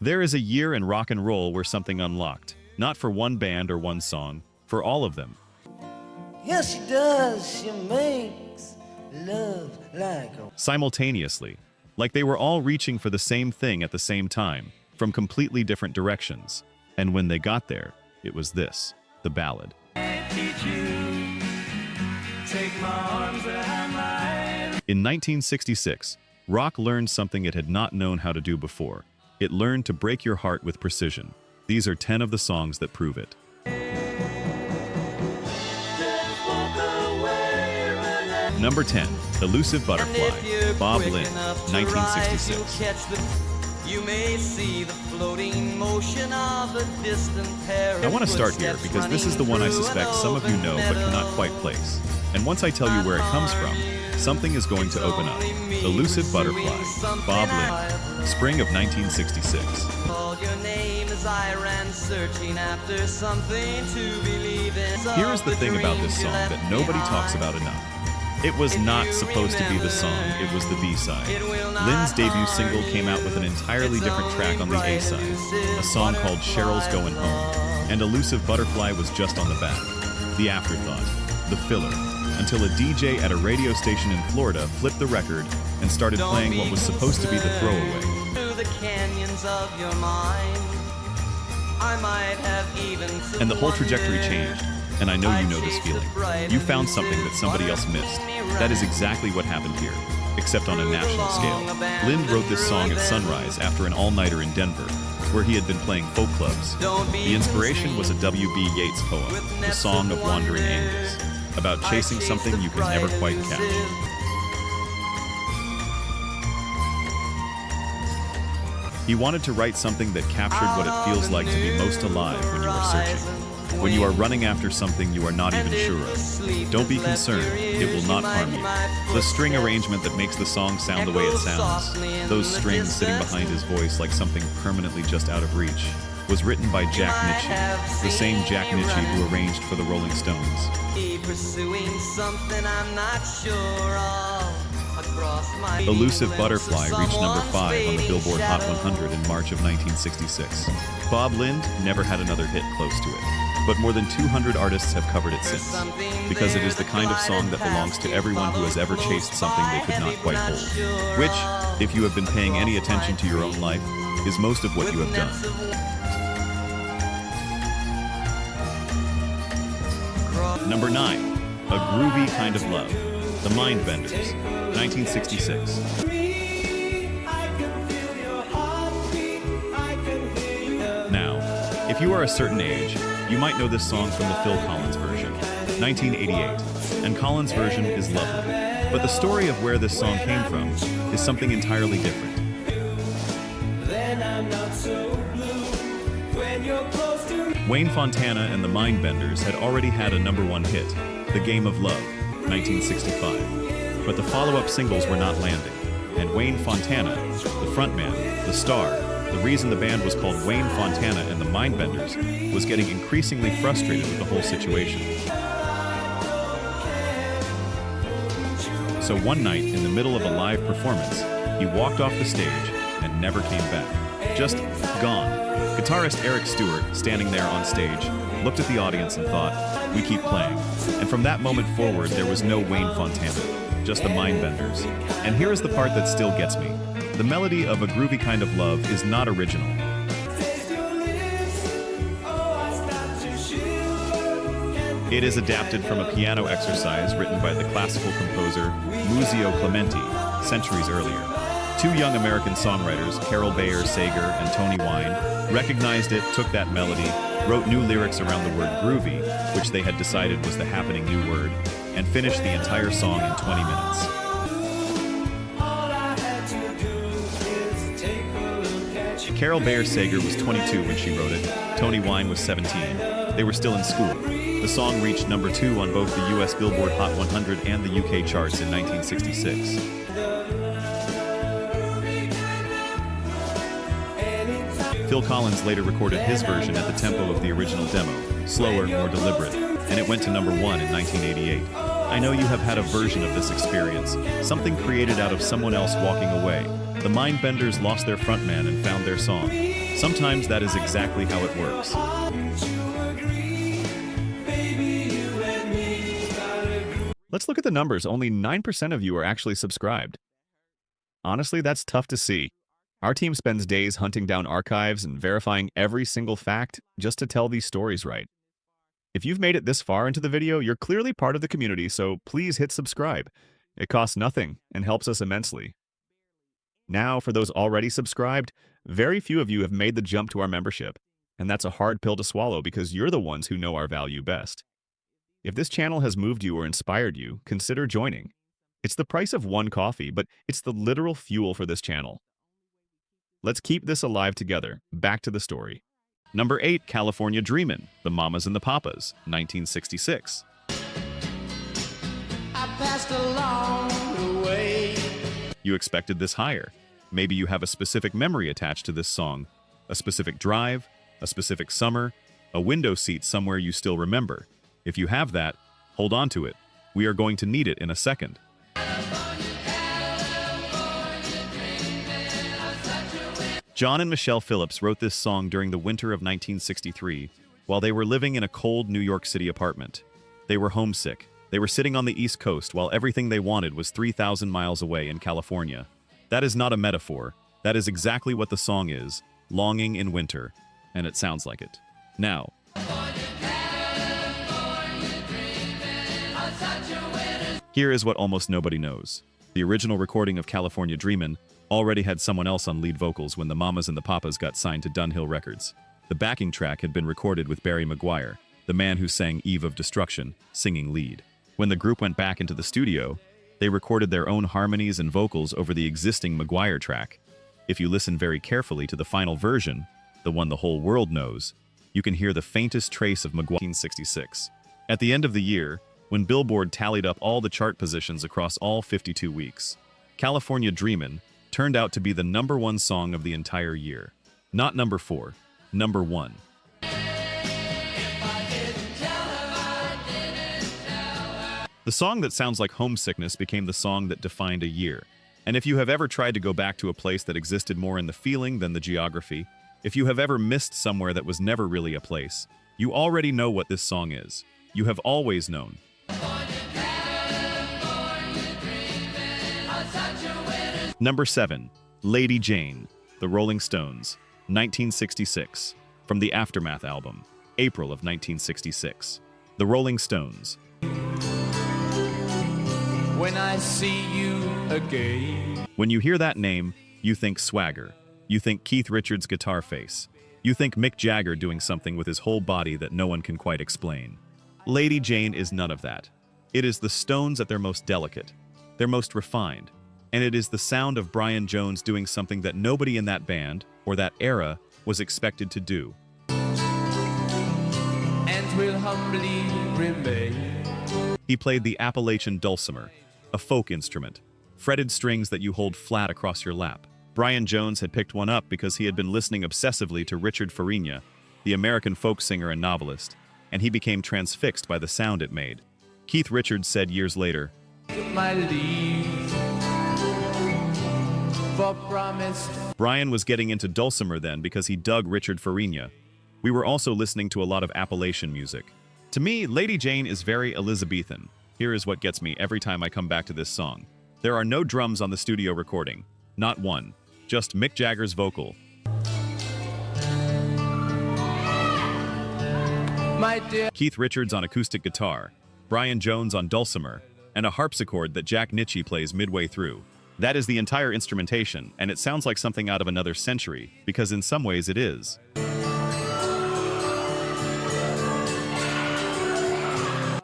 There is a year in rock and roll where something unlocked. Not for one band or one song, for all of them. Yes, she does. She makes love like a... Simultaneously. Like they were all reaching for the same thing at the same time, from completely different directions. And when they got there, it was this, the ballad. In 1966, rock learned something it had not known how to do before. It learned to break your heart with precision. These are 10 of the songs that prove it. Number 10, Elusive Butterfly, Bob Lynn, 1966. You may see the floating motion of a distant pair. I want to start here because this is the one I suspect some of you know but cannot quite place. And once I tell you where it comes from, something is going to open up. Elusive Butterfly, Bob Lynn, spring of 1966. Here is the thing about this song that nobody talks about enough. It was not supposed to be the song, it was the B-side. Lynn's debut single came out with an entirely different track on the A-side, a song called Cheryl's Goin' Home, and Elusive Butterfly was just on the back, the afterthought, the filler, until a DJ at a radio station in Florida flipped the record and started playing what was supposed to be the throwaway. And the whole trajectory changed. And I know you know this feeling. You found something that somebody else missed. That is exactly what happened here, except on a national scale. Lynn wrote this song at sunrise after an all-nighter in Denver, where he had been playing folk clubs. The inspiration was a W.B. Yeats poem, The Song of Wandering Angels, about chasing something you can never quite catch. He wanted to write something that captured what it feels like to be most alive when you are searching. When you are running after something you are not even sure of. Don't be concerned, it will not harm you. The string arrangement that makes the song sound the way it sounds, those strings sitting behind his voice like something permanently just out of reach, was written by Jack Nitzsche, the same Jack Nitzsche who arranged for the Rolling Stones. Elusive Butterfly reached number 5 on the Billboard Hot 100 in March of 1966. Bob Lynn never had another hit close to it, but more than 200 artists have covered it since, because it is the kind of song that belongs to everyone who has ever chased something they could not quite hold, which, if you have been paying any attention to your own life, is most of what you have done. Number 9, A Groovy Kind of Love, The Mindbenders, 1966. Now, if you are a certain age, you might know this song from the Phil Collins version, 1988, and Collins' version is lovely. But the story of where this song came from is something entirely different. Wayne Fontana and the Mindbenders had already had a #1 hit, The Game of Love, 1965. But the follow-up singles were not landing, and Wayne Fontana, the frontman, the star, the reason the band was called Wayne Fontana and the Mindbenders, was getting increasingly frustrated with the whole situation. So one night, in the middle of a live performance, he walked off the stage and never came back. Just gone. Guitarist Eric Stewart, standing there on stage, looked at the audience and thought, we keep playing. And from that moment forward, there was no Wayne Fontana, just the Mindbenders. And here is the part that still gets me. The melody of A Groovy Kind of Love is not original. It is adapted from a piano exercise written by the classical composer Muzio Clementi centuries earlier. Two young American songwriters, Carol Bayer Sager and Tony Wine, recognized it, took that melody, wrote new lyrics around the word groovy, which they had decided was the happening new word, and finished the entire song in 20 minutes. Carol Bayer Sager was 22 when she wrote it. Tony Wine was 17. They were still in school. The song reached #2 on both the US Billboard Hot 100 and the UK charts in 1966. Phil Collins later recorded his version at the tempo of the original demo, slower, more deliberate, and it went to #1 in 1988. I know you have had a version of this experience, something created out of someone else walking away. The Mindbenders lost their frontman and found their song. Sometimes that is exactly how it works. Let's look at the numbers. Only 9% of you are actually subscribed. Honestly, that's tough to see. Our team spends days hunting down archives and verifying every single fact just to tell these stories right. If you've made it this far into the video, you're clearly part of the community, so please hit subscribe. It costs nothing and helps us immensely. Now, for those already subscribed, very few of you have made the jump to our membership, and that's a hard pill to swallow because you're the ones who know our value best. If this channel has moved you or inspired you, consider joining. It's the price of one coffee, but it's the literal fuel for this channel. Let's keep this alive together. Back to the story. Number 8, California Dreamin', The Mamas and the Papas, 1966. I passed along the way. You expected this higher. Maybe you have a specific memory attached to this song, a specific drive, a specific summer, a window seat somewhere you still remember. If you have that, hold on to it. We are going to need it in a second. John and Michelle Phillips wrote this song during the winter of 1963 while they were living in a cold New York City apartment. They were homesick. They were sitting on the East Coast while everything they wanted was 3,000 miles away in California. That is not a metaphor. That is exactly what the song is, longing in winter, and it sounds like it. Now, here is what almost nobody knows. The original recording of California Dreamin' already had someone else on lead vocals when the Mamas and the Papas got signed to Dunhill Records. The backing track had been recorded with Barry McGuire, the man who sang Eve of Destruction, singing lead. When the group went back into the studio, they recorded their own harmonies and vocals over the existing McGuire track. If you listen very carefully to the final version, the one the whole world knows, you can hear the faintest trace of McGuire. 1966. At the end of the year, when Billboard tallied up all the chart positions across all 52 weeks, California Dreamin' turned out to be the #1 song of the entire year. Not number 4, number 1. The song that sounds like homesickness became the song that defined a year. And if you have ever tried to go back to a place that existed more in the feeling than the geography, if you have ever missed somewhere that was never really a place, you already know what this song is. You have always known. Number 7, Lady Jane, The Rolling Stones, 1966, from the Aftermath album, April of 1966. The Rolling Stones. When I see you again. When you hear that name, you think swagger. You think Keith Richards' guitar face. You think Mick Jagger doing something with his whole body that no one can quite explain. Lady Jane is none of that. It is the Stones at their most delicate, their most refined, and it is the sound of Brian Jones doing something that nobody in that band, or that era, was expected to do. And will humbly remain. He played the Appalachian dulcimer, a folk instrument, fretted strings that you hold flat across your lap. Brian Jones had picked one up because he had been listening obsessively to Richard Farina, the American folk singer and novelist, and he became transfixed by the sound it made. Keith Richards said years later, My leave for promised. Brian was getting into dulcimer then because he dug Richard Farina. We were also listening to a lot of Appalachian music. To me, Lady Jane is very Elizabethan. Here is what gets me every time I come back to this song. There are no drums on the studio recording. Not one. Just Mick Jagger's vocal. My dear. Keith Richards on acoustic guitar, Brian Jones on dulcimer, and a harpsichord that Jack Nitzsche plays midway through. That is the entire instrumentation, and it sounds like something out of another century, because in some ways it is.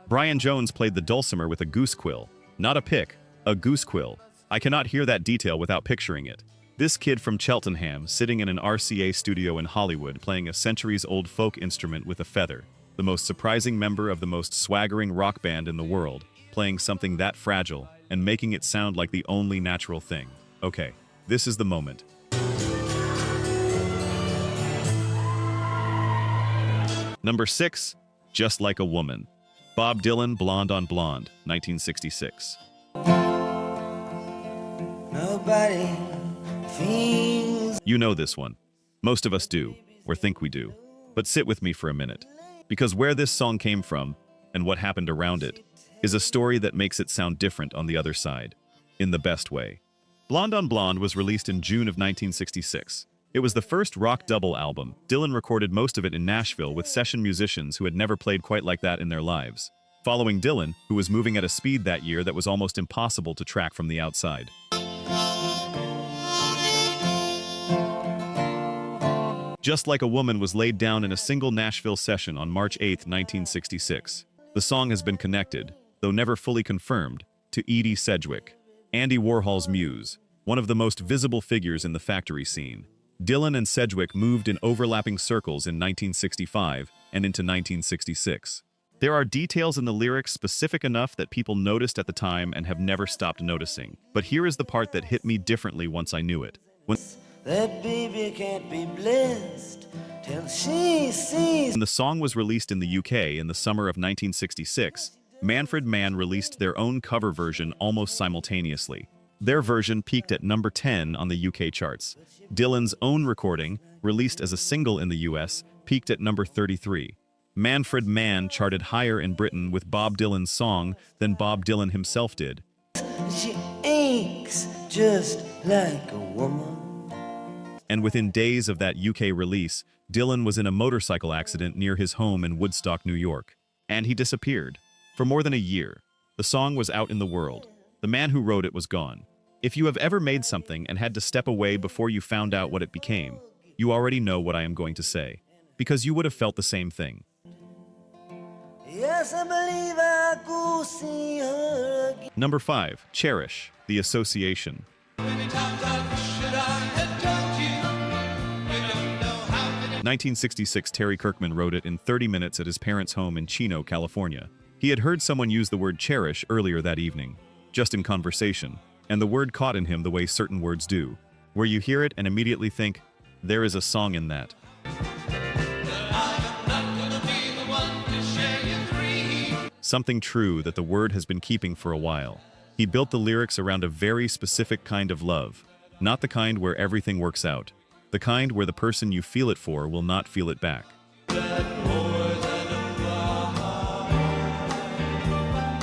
Brian Jones played the dulcimer with a goose quill. Not a pick, a goose quill. I cannot hear that detail without picturing it. This kid from Cheltenham sitting in an RCA studio in Hollywood playing a centuries-old folk instrument with a feather. The most surprising member of the most swaggering rock band in the world, playing something that fragile and making it sound like the only natural thing. Okay, this is the moment. Number 6, Just Like a Woman. Bob Dylan, Blonde on Blonde, 1966. Nobody feels. You know this one. Most of us do, or think we do. But sit with me for a minute, because where this song came from, and what happened around it, is a story that makes it sound different on the other side, in the best way. Blonde on Blonde was released in June of 1966. It was the first rock double album. Dylan recorded most of it in Nashville with session musicians who had never played quite like that in their lives. Following Dylan, who was moving at a speed that year that was almost impossible to track from the outside. Just Like a Woman was laid down in a single Nashville session on March 8, 1966. The song has been connected, though never fully confirmed, to Edie Sedgwick, Andy Warhol's muse, one of the most visible figures in the factory scene. Dylan and Sedgwick moved in overlapping circles in 1965 and into 1966. There are details in the lyrics specific enough that people noticed at the time and have never stopped noticing. But here is the part that hit me differently once I knew it. That baby can't be blessed till she sees. When the song was released in the UK in the summer of 1966, Manfred Mann released their own cover version almost simultaneously. Their version peaked at number 10 on the UK charts. Dylan's own recording, released as a single in the US, peaked at number 33. Manfred Mann charted higher in Britain with Bob Dylan's song than Bob Dylan himself did. She aches just like a woman. And within days of that UK release, Dylan was in a motorcycle accident near his home in Woodstock, New York. And he disappeared. For more than a year. The song was out in the world. The man who wrote it was gone. If you have ever made something and had to step away before you found out what it became, you already know what I am going to say. Because you would have felt the same thing. Yes, I believe I could see her again. Number 5. Cherish, The Association. 1966, Terry Kirkman wrote it in 30 minutes at his parents' home in Chino, California. He had heard someone use the word cherish earlier that evening, just in conversation, and the word caught in him the way certain words do, where you hear it and immediately think, there is a song in that. Something true that the word has been keeping for a while. He built the lyrics around a very specific kind of love, not the kind where everything works out, the kind where the person you feel it for will not feel it back.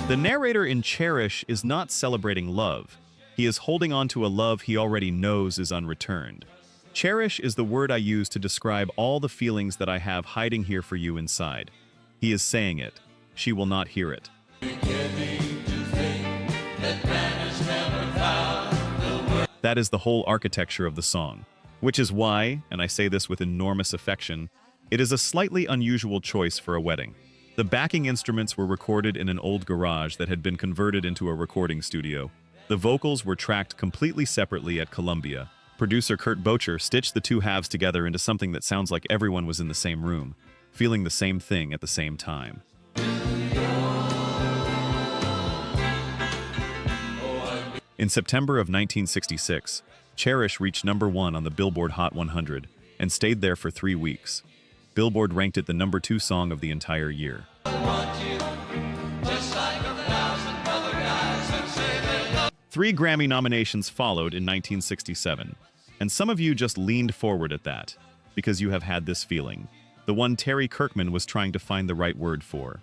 The narrator in Cherish is not celebrating love. He is holding on to a love he already knows is unreturned. Cherish is the word I use to describe all the feelings that I have hiding here for you inside. He is saying it. She will not hear it. That is the whole architecture of the song, which is why, and I say this with enormous affection, it is a slightly unusual choice for a wedding. The backing instruments were recorded in an old garage that had been converted into a recording studio. The vocals were tracked completely separately at Columbia. Producer Kurt Bocher stitched the two halves together into something that sounds like everyone was in the same room, feeling the same thing at the same time. In September of 1966, Cherish reached number 1 on the Billboard Hot 100 and stayed there for 3 weeks. Billboard ranked it the number 2 song of the entire year. 3 Grammy nominations followed in 1967, and some of you just leaned forward at that, because you have had this feeling, the one Terry Kirkman was trying to find the right word for.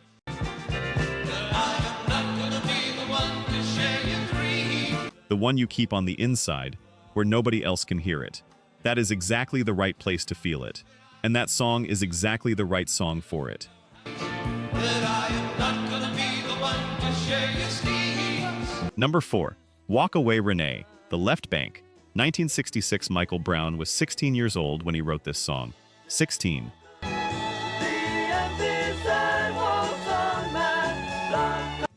The one you keep on the inside, where nobody else can hear it. That is exactly the right place to feel it. And that song is exactly the right song for it. Number 4. Walk Away Renee, The Left Bank. 1966, Michael Brown was 16 years old when he wrote this song. 16.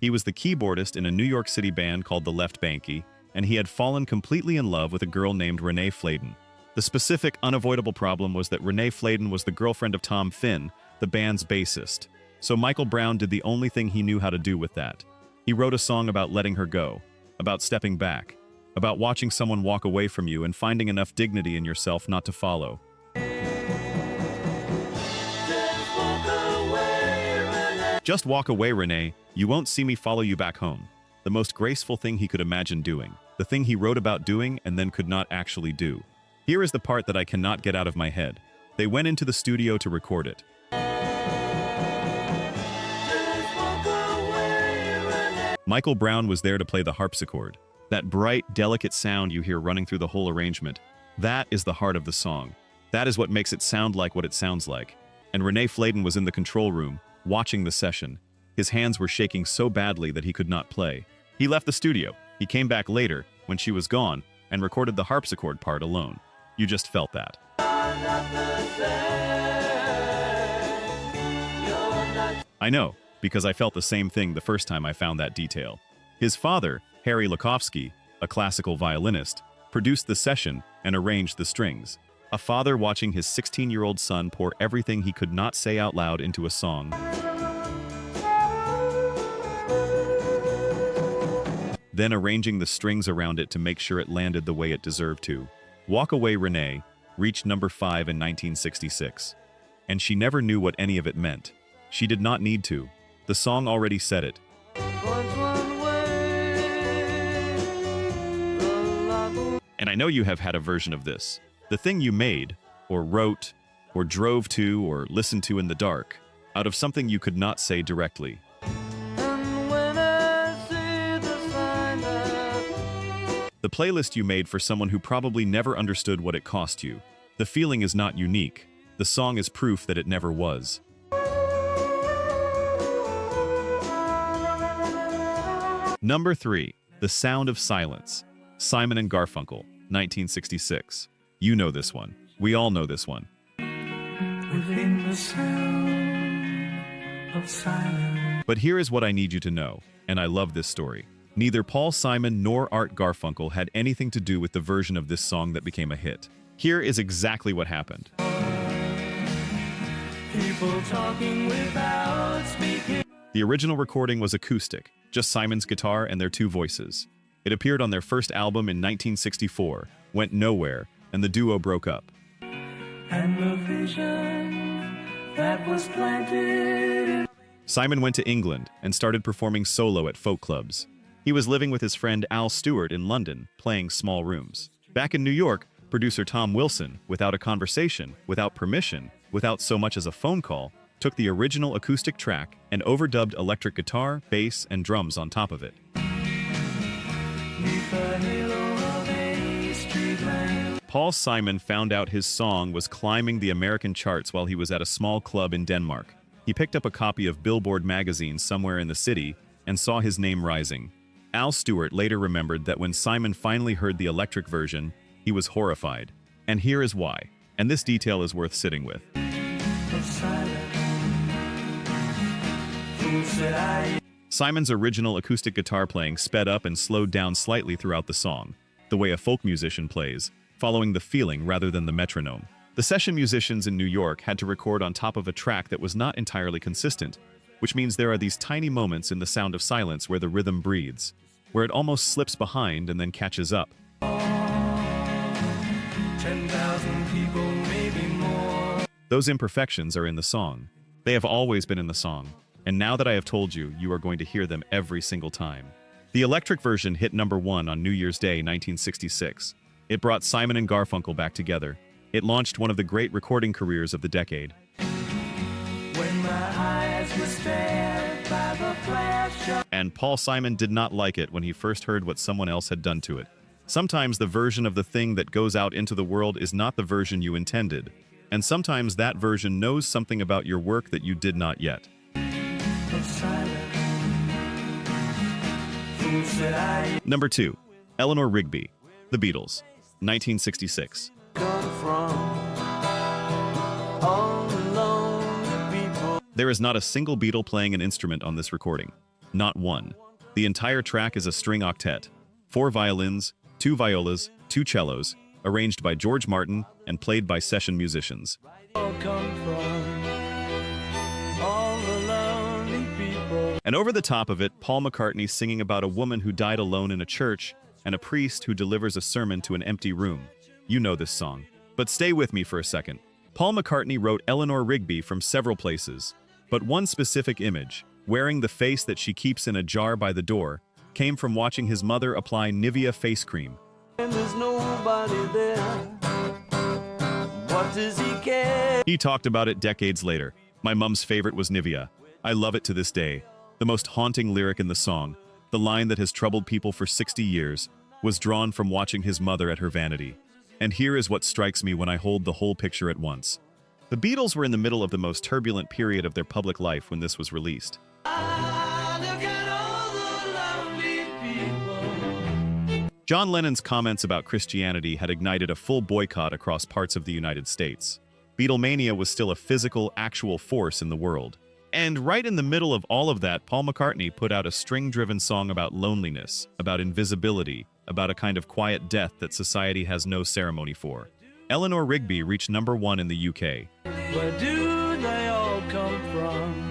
He was the keyboardist in a New York City band called the Left Banky, and he had fallen completely in love with a girl named Renée Fladen. The specific, unavoidable problem was that Renée Fladen was the girlfriend of Tom Finn, the band's bassist. So Michael Brown did the only thing he knew how to do with that. He wrote a song about letting her go, about stepping back, about watching someone walk away from you and finding enough dignity in yourself not to follow. Just walk away, Renee. You won't see me follow you back home. The most graceful thing he could imagine doing. The thing he wrote about doing and then could not actually do. Here is the part that I cannot get out of my head. They went into the studio to record it. Michael Brown was there to play the harpsichord. That bright, delicate sound you hear running through the whole arrangement, that is the heart of the song. That is what makes it sound like what it sounds like. And Renée Fladen was in the control room, watching the session. His hands were shaking so badly that he could not play. He left the studio. He came back later, when she was gone, and recorded the harpsichord part alone. You just felt that. I know, because I felt the same thing the first time I found that detail. His father, Harry Lakowski, a classical violinist, produced the session and arranged the strings. A father watching his 16-year-old son pour everything he could not say out loud into a song. Then arranging the strings around it to make sure it landed the way it deserved to. Walk Away Renée reached number 5 in 1966. And she never knew what any of it meant. She did not need to. The song already said it. And I know you have had a version of this. The thing you made, or wrote, or drove to, or listened to in the dark, out of something you could not say directly. The playlist you made for someone who probably never understood what it cost you. The feeling is not unique. The song is proof that it never was. Number 3. The Sound of Silence. Simon and Garfunkel, 1966. You know this one. We all know this one. Within the sound of silence. But here is what I need you to know, and I love this story. Neither Paul Simon nor Art Garfunkel had anything to do with the version of this song that became a hit. Here is exactly what happened. People talking without speaking. The original recording was acoustic, just Simon's guitar and their 2 voices. It appeared on their first album in 1964, went nowhere, and the duo broke up. And the vision that was planted. Simon went to England and started performing solo at folk clubs. He was living with his friend Al Stewart in London, playing small rooms. Back in New York, producer Tom Wilson, without a conversation, without permission, without so much as a phone call, took the original acoustic track and overdubbed electric guitar, bass, and drums on top of it. Paul Simon found out his song was climbing the American charts while he was at a small club in Denmark. He picked up a copy of Billboard magazine somewhere in the city and saw his name rising. Al Stewart later remembered that when Simon finally heard the electric version, he was horrified. And here is why. And this detail is worth sitting with. Simon's original acoustic guitar playing sped up and slowed down slightly throughout the song, the way a folk musician plays, following the feeling rather than the metronome. The session musicians in New York had to record on top of a track that was not entirely consistent, which means there are these tiny moments in the sound of silence where the rhythm breathes, where it almost slips behind and then catches up. 10,000 people, maybe more. Those imperfections are in the song. They have always been in the song, and now that I have told you, you are going to hear them every single time. The electric version hit number 1 on New Year's Day 1966. It brought Simon and Garfunkel back together. It launched one of the great recording careers of the decade. When my eyes were stared by the flash of... And Paul Simon did not like it when he first heard what someone else had done to it. Sometimes the version of the thing that goes out into the world is not the version you intended, and sometimes that version knows something about your work that you did not yet. Number 2. Eleanor Rigby, The Beatles, 1966. There is not a single Beatle playing an instrument on this recording. Not one. The entire track is a string octet. 4 violins, 2 violas, 2 cellos, arranged by George Martin and played by session musicians. And over the top of it, Paul McCartney singing about a woman who died alone in a church and a priest who delivers a sermon to an empty room. You know this song. But stay with me for a second. Paul McCartney wrote Eleanor Rigby from several places, but one specific image, wearing the face that she keeps in a jar by the door, came from watching his mother apply Nivea face cream. And there's nobody there. What does he care? He talked about it decades later. My mom's favorite was Nivea. I love it to this day. The most haunting lyric in the song, the line that has troubled people for 60 years, was drawn from watching his mother at her vanity. And here is what strikes me when I hold the whole picture at once. The Beatles were in the middle of the most turbulent period of their public life when this was released. John Lennon's comments about Christianity had ignited a full boycott across parts of the United States. Beatlemania was still a physical, actual force in the world. And right in the middle of all of that, Paul McCartney put out a string-driven song about loneliness, about invisibility, about a kind of quiet death that society has no ceremony for. Eleanor Rigby reached #1 in the UK. Where do they all come from?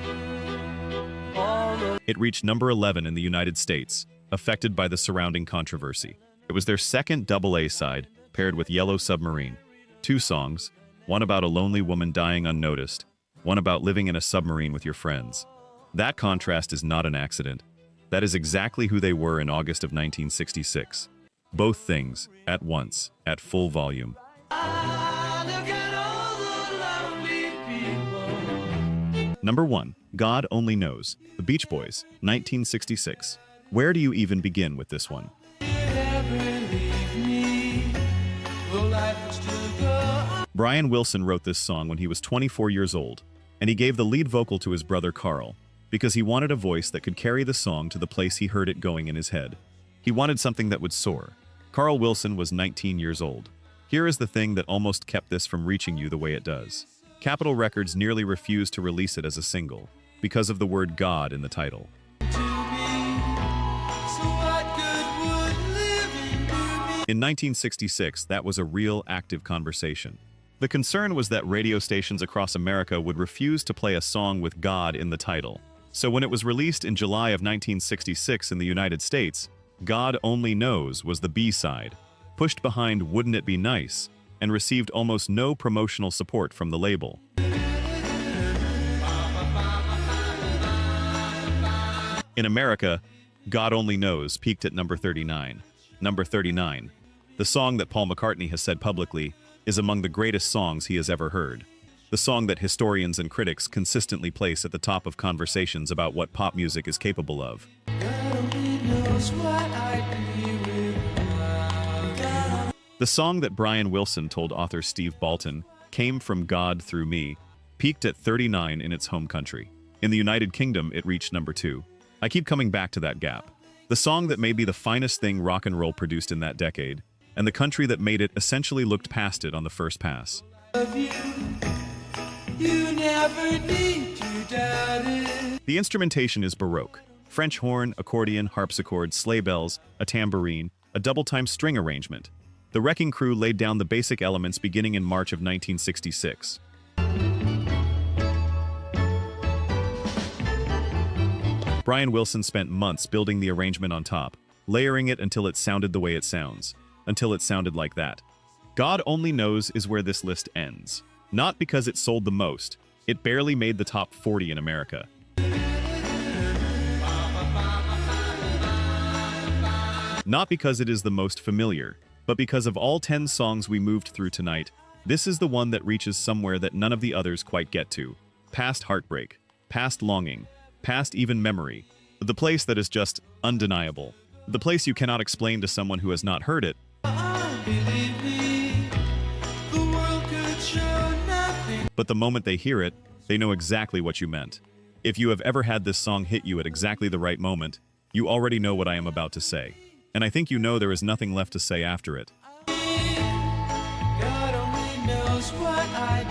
It reached #11 in the United States, affected by the surrounding controversy. It was their second double A-side, paired with Yellow Submarine. 2 songs, one about a lonely woman dying unnoticed, one about living in a submarine with your friends. That contrast is not an accident. That is exactly who they were in August of 1966. Both things, at once, at full volume. #1, God Only Knows, The Beach Boys, 1966. Where do you even begin with this one? Brian Wilson wrote this song when he was 24 years old, and he gave the lead vocal to his brother Carl, because he wanted a voice that could carry the song to the place he heard it going in his head. He wanted something that would soar. Carl Wilson was 19 years old. Here is the thing that almost kept this from reaching you the way it does. Capitol Records nearly refused to release it as a single, because of the word God in the title. In 1966, that was a real, active conversation. The concern was that radio stations across America would refuse to play a song with God in the title. So when it was released in July of 1966 in the United States, God Only Knows was the B-side, pushed behind Wouldn't It Be Nice, and received almost no promotional support from the label. In America, God Only Knows peaked at #39. #39. The song that Paul McCartney has said publicly is among the greatest songs he has ever heard. The song that historians and critics consistently place at the top of conversations about what pop music is capable of. The song that Brian Wilson told author Steve Baltin came from God Through Me peaked at 39 in its home country. In the United Kingdom, it reached #2. I keep coming back to that gap. The song that may be the finest thing rock and roll produced in that decade, and the country that made it essentially looked past it on the first pass. You never need to doubt it. The instrumentation is Baroque. French horn, accordion, harpsichord, sleigh bells, a tambourine, a double-time string arrangement. The Wrecking Crew laid down the basic elements beginning in March of 1966. Brian Wilson spent months building the arrangement on top, layering it until it sounded the way it sounds, until it sounded like that. God Only Knows is where this list ends. Not because it sold the most, it barely made the top 40 in America. Not because it is the most familiar, but because of all 10 songs we moved through tonight, this is the one that reaches somewhere that none of the others quite get to. Past heartbreak, past longing, past even memory. The place that is just undeniable. The place you cannot explain to someone who has not heard it. But the moment they hear it, they know exactly what you meant. If you have ever had this song hit you at exactly the right moment, you already know what I am about to say. And I think you know there is nothing left to say after it. God only knows what I